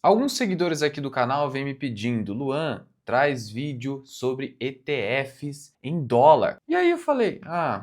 Alguns seguidores aqui do canal vêm me pedindo, Luan, traz vídeo sobre ETFs em dólar. E aí eu falei,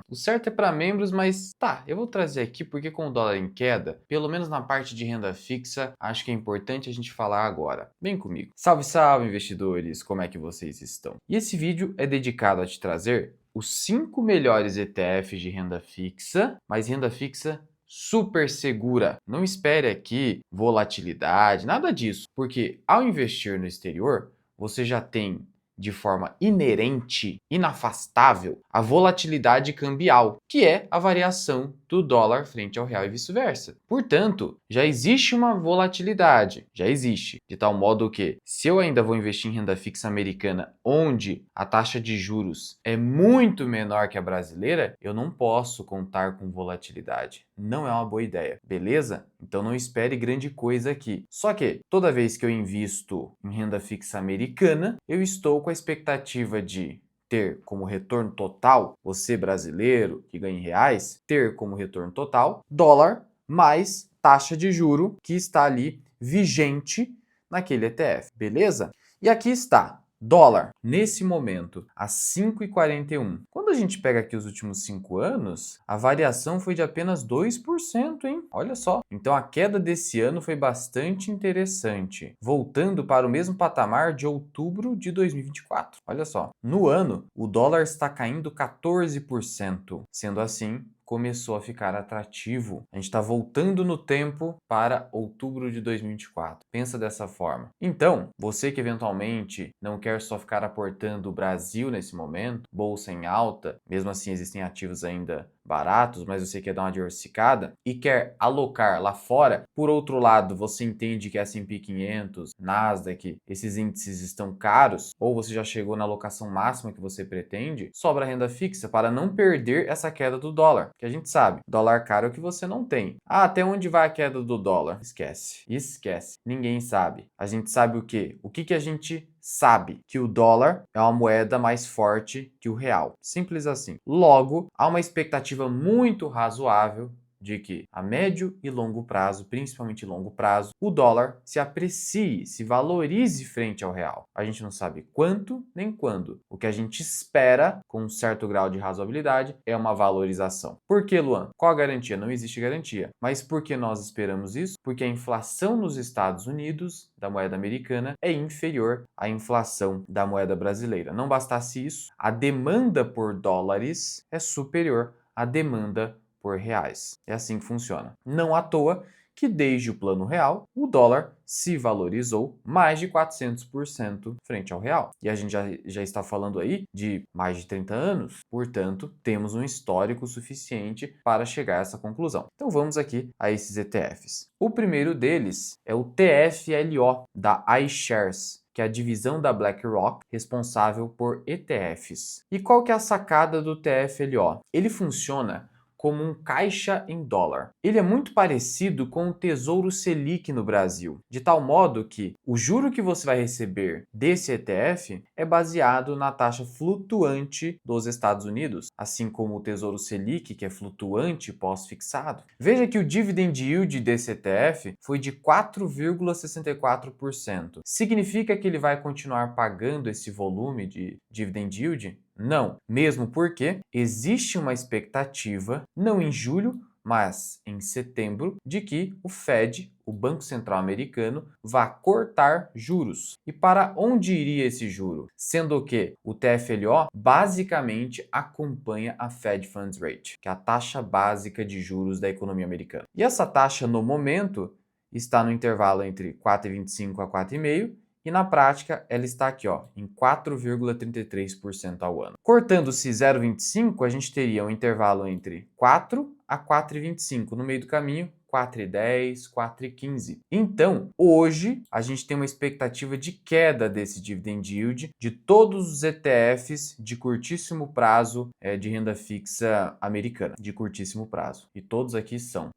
o certo é para membros, mas tá, eu vou trazer aqui porque com o dólar em queda, pelo menos na parte de renda fixa, acho que é importante a gente falar agora. Vem comigo. Salve, salve, investidores! Como é que vocês estão? E esse vídeo é dedicado a te trazer os 5 melhores ETFs de renda fixa, mas renda fixa super segura. Não espere aqui volatilidade, nada disso, porque ao investir no exterior, você já tem de forma inerente, inafastável, a volatilidade cambial, que é a variação do dólar frente ao real e vice-versa. Portanto, já existe uma volatilidade, já existe, de tal modo que, se eu ainda vou investir em renda fixa americana, onde a taxa de juros é muito menor que a brasileira, eu não posso contar com volatilidade. Não é uma boa ideia, beleza? Então não espere grande coisa aqui. Só que toda vez que eu invisto em renda fixa americana, eu estou com a expectativa de ter como retorno total, você brasileiro que ganha em reais, ter como retorno total dólar mais taxa de juro que está ali vigente naquele ETF, beleza? E aqui está. Dólar, nesse momento, a 5,41. Quando a gente pega aqui os últimos 5 anos, a variação foi de apenas 2%, hein? Olha só. Então a queda desse ano foi bastante interessante, voltando para o mesmo patamar de outubro de 2024. Olha só. No ano, o dólar está caindo 14%. Sendo assim, começou a ficar atrativo. A gente está voltando no tempo para outubro de 2024. Pensa dessa forma. Então, você que eventualmente não quer só ficar aportando o Brasil nesse momento, bolsa em alta, mesmo assim existem ativos ainda baratos, mas você quer dar uma diversificada e quer alocar lá fora. Por outro lado, você entende que S&P 500, Nasdaq, esses índices estão caros, ou você já chegou na alocação máxima que você pretende, sobra renda fixa para não perder essa queda do dólar, que a gente sabe, dólar caro é o que você não tem. Até onde vai a queda do dólar? Esquece, esquece. Ninguém sabe. A gente sabe o quê? O que a gente sabe? Que o dólar é uma moeda mais forte que o real. Simples assim. Logo, há uma expectativa muito razoável de que a médio e longo prazo, principalmente longo prazo, o dólar se aprecie, se valorize frente ao real. A gente não sabe quanto nem quando. O que a gente espera, com um certo grau de razoabilidade, é uma valorização. Por que, Luan? Qual a garantia? Não existe garantia. Mas por que nós esperamos isso? Porque a inflação nos Estados Unidos, da moeda americana, é inferior à inflação da moeda brasileira. Não bastasse isso, a demanda por dólares é superior à demanda por reais. É assim que funciona. Não à toa que desde o Plano Real, o dólar se valorizou mais de 400% frente ao real. E a gente já está falando aí de mais de 30 anos, portanto, temos um histórico suficiente para chegar a essa conclusão. Então vamos aqui a esses ETFs. O primeiro deles é o TFLO da iShares, que é a divisão da BlackRock responsável por ETFs. E qual que é a sacada do TFLO? Ele funciona como um caixa em dólar. Ele é muito parecido com o Tesouro Selic no Brasil, de tal modo que o juro que você vai receber desse ETF é baseado na taxa flutuante dos Estados Unidos, assim como o Tesouro Selic, que é flutuante pós-fixado. Veja que o dividend yield desse ETF foi de 4,64%. Significa que ele vai continuar pagando esse volume de dividend yield? Não, mesmo porque existe uma expectativa, não em julho, mas em setembro, de que o Fed, o Banco Central Americano, vá cortar juros. E para onde iria esse juro? Sendo que o TFLO basicamente acompanha a Fed Funds Rate, que é a taxa básica de juros da economia americana. E essa taxa, no momento, está no intervalo entre 4,25 a 4,5%, e na prática, ela está aqui, em 4,33% ao ano. Cortando-se 0,25, a gente teria um intervalo entre 4 a 4,25. No meio do caminho, 4,10, 4,15. Então, hoje, a gente tem uma expectativa de queda desse dividend yield de todos os ETFs de curtíssimo prazo de renda fixa americana, de curtíssimo prazo. E todos aqui são.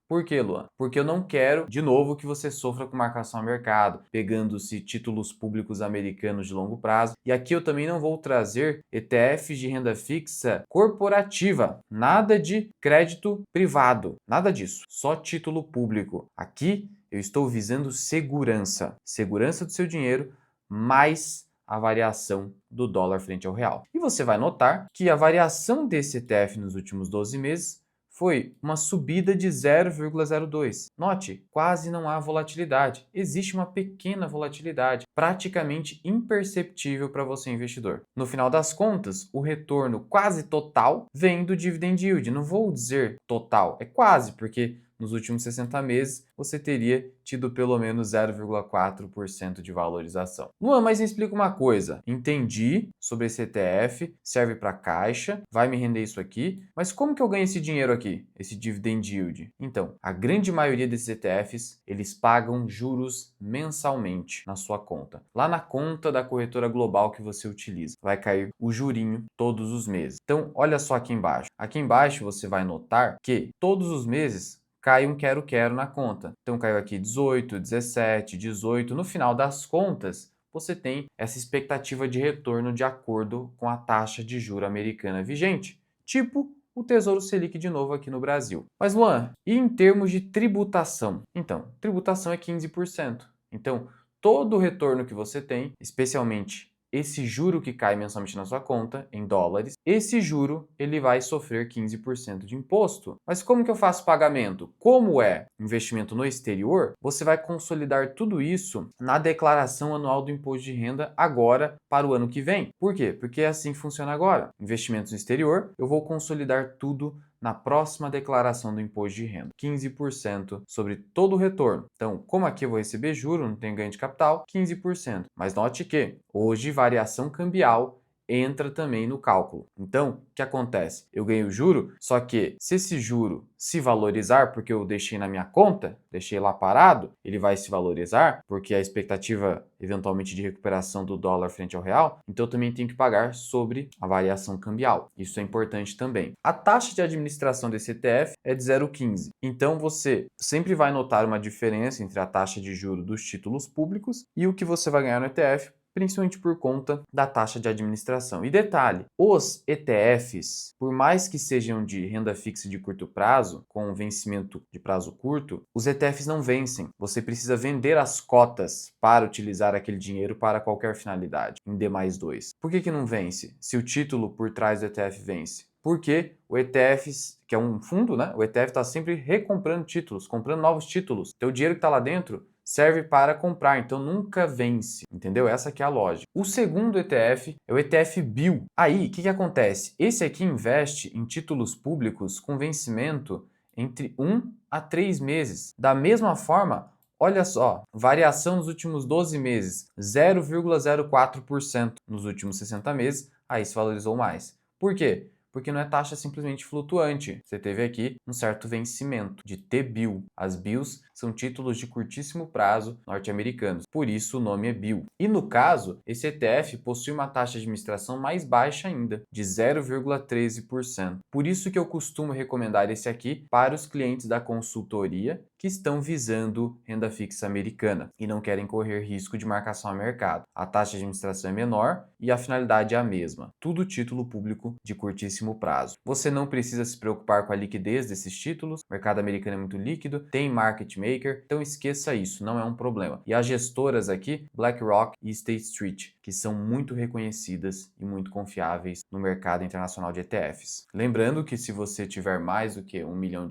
Por que, Luan? Porque eu não quero, de novo, que você sofra com marcação a mercado, pegando-se títulos públicos americanos de longo prazo. E aqui eu também não vou trazer ETFs de renda fixa corporativa. Nada de crédito privado, nada disso. Só título público. Aqui Eu estou visando segurança. Segurança do seu dinheiro mais a variação do dólar frente ao real. E você vai notar que a variação desse ETF nos últimos 12 meses foi uma subida de 0,02. Note, quase não há volatilidade. Existe uma pequena volatilidade, praticamente imperceptível para você, investidor. No final das contas, o retorno quase total vem do dividend yield. Não vou dizer total, é quase, porque nos últimos 60 meses, você teria tido pelo menos 0,4% de valorização. Luan, mas me explica uma coisa. Entendi sobre esse ETF, serve para caixa, vai me render isso aqui, mas como que eu ganho esse dinheiro aqui, esse dividend yield? Então, a grande maioria desses ETFs, eles pagam juros mensalmente na sua conta. Lá na conta da corretora global que você utiliza, vai cair o jurinho todos os meses. Então, olha só aqui embaixo. Aqui embaixo você vai notar que todos os meses cai um quero-quero na conta. Então caiu aqui 18, 17, 18. No final das contas, você tem essa expectativa de retorno de acordo com a taxa de juro americana vigente. Tipo o Tesouro Selic de novo aqui no Brasil. Mas Luan, e em termos de tributação? Então, tributação é 15%. Então, todo o retorno que você tem, especialmente esse juro que cai mensalmente na sua conta, em dólares, esse juro ele vai sofrer 15% de imposto. Mas como que eu faço pagamento? Como é investimento no exterior, você vai consolidar tudo isso na declaração anual do imposto de renda agora para o ano que vem. Por quê? Porque é assim que funciona agora. Investimentos no exterior, eu vou consolidar tudo na próxima declaração do imposto de renda, 15% sobre todo o retorno. Então, como aqui eu vou receber juro, não tem ganho de capital, 15%. Mas note que hoje variação cambial entra também no cálculo. Então, o que acontece? Eu ganho juro, só que se esse juro se valorizar, porque eu deixei na minha conta, deixei lá parado, ele vai se valorizar, porque a expectativa eventualmente de recuperação do dólar frente ao real, então eu também tenho que pagar sobre a variação cambial. Isso é importante também. A taxa de administração desse ETF é de 0,15. Então você sempre vai notar uma diferença entre a taxa de juro dos títulos públicos e o que você vai ganhar no ETF, principalmente por conta da taxa de administração. E detalhe, os ETFs, por mais que sejam de renda fixa de curto prazo, com vencimento de prazo curto, os ETFs não vencem. Você precisa vender as cotas para utilizar aquele dinheiro para qualquer finalidade, em D+2. Por que não vence? Se o título por trás do ETF vence? Porque o ETF, que é um fundo, né? O ETF está sempre recomprando títulos, comprando novos títulos. Então o dinheiro que está lá dentro serve para comprar, então nunca vence, entendeu? Essa que é a lógica. O segundo ETF é o ETF Bill. Aí, o que acontece? Esse aqui investe em títulos públicos com vencimento entre 1 a 3 meses. Da mesma forma, olha só, variação nos últimos 12 meses, 0,04% nos últimos 60 meses, aí se valorizou mais. Por quê? Porque não é taxa simplesmente flutuante. Você teve aqui um certo vencimento de T-bill. As bills são títulos de curtíssimo prazo norte-americanos, por isso o nome é bill. E no caso, esse ETF possui uma taxa de administração mais baixa ainda, de 0,13%. Por isso que eu costumo recomendar esse aqui para os clientes da consultoria que estão visando renda fixa americana e não querem correr risco de marcação a mercado. A taxa de administração é menor e a finalidade é a mesma. Tudo título público de curtíssimo prazo. Você não precisa se preocupar com a liquidez desses títulos, o mercado americano é muito líquido, tem market maker, então esqueça isso, não é um problema. E as gestoras aqui, BlackRock e State Street, que são muito reconhecidas e muito confiáveis no mercado internacional de ETFs. Lembrando que se você tiver mais do que R$1 milhão,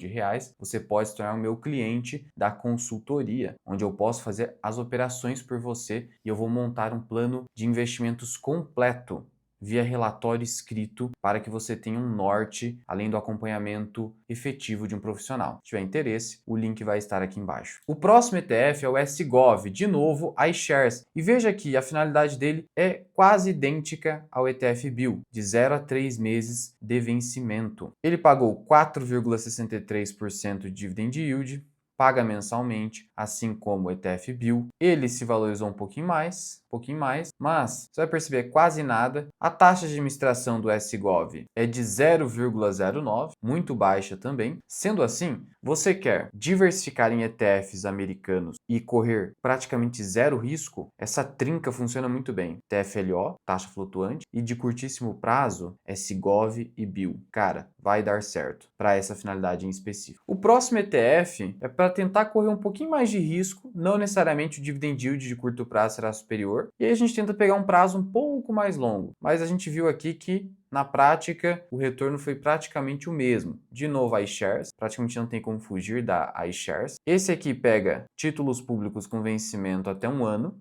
você pode se tornar o meu cliente da consultoria, onde eu posso fazer as operações por você e eu vou montar um plano de investimentos completo via relatório escrito para que você tenha um norte, além do acompanhamento efetivo de um profissional. Se tiver interesse, o link vai estar aqui embaixo. O próximo ETF é o SGOV, de novo, iShares. E veja que a finalidade dele é quase idêntica ao ETF Bill, de 0 a 3 meses de vencimento. Ele pagou 4,63% de dividend yield, paga mensalmente, assim como o ETF Bill. Ele se valorizou um pouquinho mais, mas você vai perceber quase nada. A taxa de administração do SGOV é de 0,09, muito baixa também. Sendo assim, você quer diversificar em ETFs americanos e correr praticamente zero risco? Essa trinca funciona muito bem. TFLO, taxa flutuante, e de curtíssimo prazo, SGOV e Bill. Cara, vai dar certo para essa finalidade em específico. O próximo ETF é para tentar correr um pouquinho mais mais de risco, não necessariamente o dividend yield de curto prazo será superior, e aí a gente tenta pegar um prazo um pouco mais longo, mas a gente viu aqui que na prática, o retorno foi praticamente o mesmo. De novo, iShares, praticamente não tem como fugir da iShares. Esse aqui pega títulos públicos com vencimento até um ano,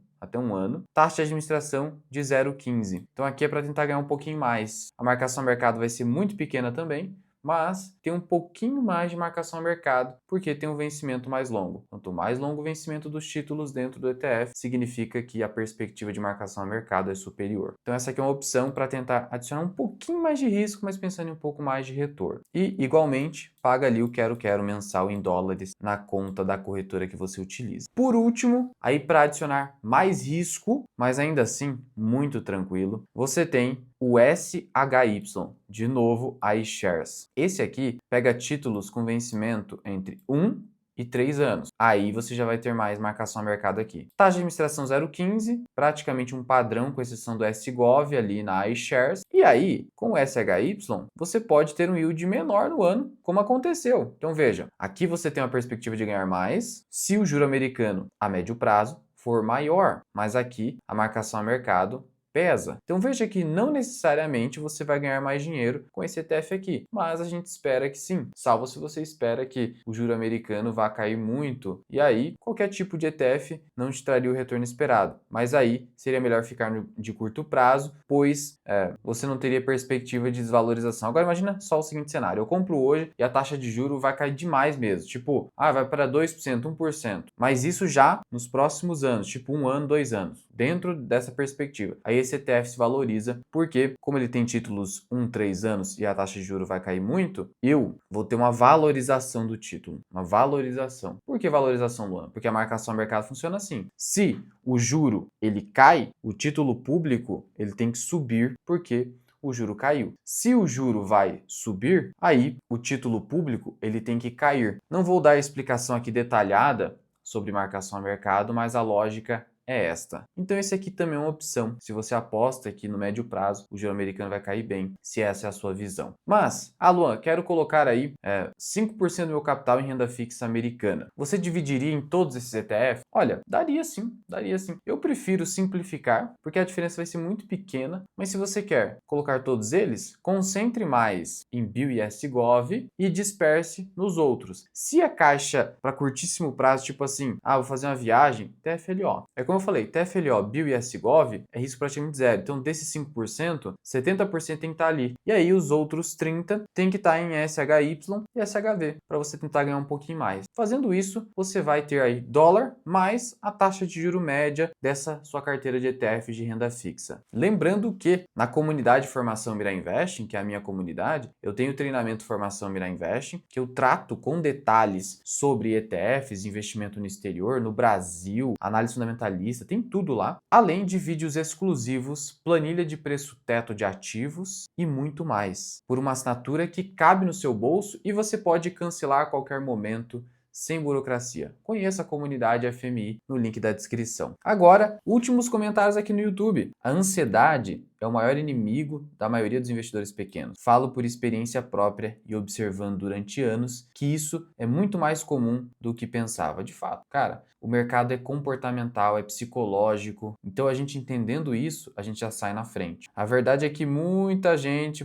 taxa de administração de 0,15. Então aqui é para tentar ganhar um pouquinho mais. A marcação ao mercado vai ser muito pequena também, mas tem um pouquinho mais de marcação ao mercado, porque tem um vencimento mais longo. Quanto mais longo o vencimento dos títulos dentro do ETF, significa que a perspectiva de marcação ao mercado é superior. Então essa aqui é uma opção para tentar adicionar um pouquinho mais de risco, mas pensando em um pouco mais de retorno. E, igualmente, paga ali o quero mensal em dólares na conta da corretora que você utiliza. Por último, aí para adicionar mais risco, mas ainda assim muito tranquilo, você tem o SHY, de novo, iShares. Esse aqui pega títulos com vencimento entre 1 e 3 anos. Aí você já vai ter mais marcação a mercado aqui. Taxa de administração 0,15, praticamente um padrão com exceção do SGOV ali na iShares. E aí, com o SHY, você pode ter um yield menor no ano, como aconteceu. Então veja, aqui você tem uma perspectiva de ganhar mais se o juro americano a médio prazo for maior, mas aqui a marcação a mercado pesa. Então veja que não necessariamente você vai ganhar mais dinheiro com esse ETF aqui, mas a gente espera que sim, salvo se você espera que o juro americano vá cair muito, e aí qualquer tipo de ETF não te traria o retorno esperado, mas aí seria melhor ficar de curto prazo, pois você não teria perspectiva de desvalorização. Agora imagina só o seguinte cenário, eu compro hoje e a taxa de juro vai cair demais mesmo, tipo, vai para 2%, 1%, mas isso já nos próximos anos, tipo 1 ano, 2 anos, dentro dessa perspectiva. Aí esse ETF se valoriza porque, como ele tem títulos 1, 3 anos e a taxa de juros vai cair muito, eu vou ter uma valorização do título. Uma valorização. Por que valorização, Luan? Porque a marcação ao mercado funciona assim. Se o juro ele cai, o título público ele tem que subir porque o juro caiu. Se o juro vai subir, aí o título público ele tem que cair. Não vou dar a explicação aqui detalhada sobre marcação ao mercado, mas a lógica é esta. Então esse aqui também é uma opção, se você aposta que no médio prazo o juro americano vai cair bem, se essa é a sua visão. Mas, Luan, quero colocar aí 5% do meu capital em renda fixa americana. Você dividiria em todos esses ETF? Olha, daria sim, daria sim. Eu prefiro simplificar, porque a diferença vai ser muito pequena, mas se você quer colocar todos eles, concentre mais em BIL e SGOV e disperse nos outros. Se a caixa para curtíssimo prazo, tipo assim, vou fazer uma viagem, TFLO. É como eu falei, TFLO, BIL e SGOV é risco praticamente zero. Então, desses 5%, 70% tem que estar ali. E aí, os outros 30% tem que estar em SHY e SHV, para você tentar ganhar um pouquinho mais. Fazendo isso, você vai ter aí dólar mais a taxa de juro média dessa sua carteira de ETFs de renda fixa. Lembrando que na comunidade Formação Mira Investing, que é a minha comunidade, eu tenho treinamento Formação Mira Investing, que eu trato com detalhes sobre ETFs, investimento no exterior, no Brasil, análise fundamentalista, tem tudo lá, além de vídeos exclusivos, planilha de preço teto de ativos e muito mais, por uma assinatura que cabe no seu bolso e você pode cancelar a qualquer momento sem burocracia. Conheça a comunidade FMI no link da descrição. Agora, últimos comentários aqui no YouTube. A ansiedade é o maior inimigo da maioria dos investidores pequenos. Falo por experiência própria e observando durante anos que isso é muito mais comum do que pensava. De fato, cara, o mercado é comportamental, é psicológico. Então a gente entendendo isso, a gente já sai na frente. A verdade é que muita gente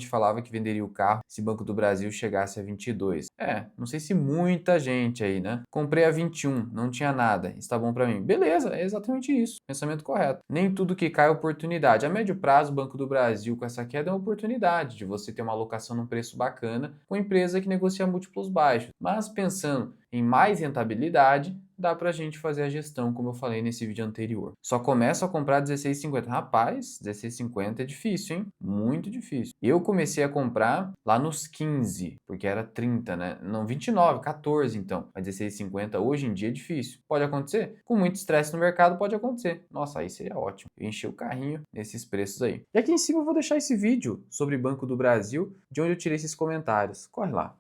falava que venderia o carro se Banco do Brasil chegasse a 22. Não sei se muita gente aí, né? Comprei a 21, não tinha nada, está bom para mim. Beleza, é exatamente isso. Pensamento correto. Nem tudo que cai é oportunidade. A médio prazo, o Banco do Brasil com essa queda é uma oportunidade de você ter uma alocação num preço bacana com empresa que negocia múltiplos baixos. Mas pensando em mais rentabilidade, dá pra gente fazer a gestão, como eu falei nesse vídeo anterior. Só começo a comprar 16,50. Rapaz, 16,50 é difícil, hein? Muito difícil. Eu comecei a comprar lá nos 15, porque era 30, né? Não, 29, 14 então. Mas 16,50 hoje em dia é difícil. Pode acontecer? Com muito estresse no mercado pode acontecer. Nossa, aí seria ótimo. Eu enchi o carrinho nesses preços aí. E aqui em cima eu vou deixar esse vídeo sobre Banco do Brasil, de onde eu tirei esses comentários. Corre lá.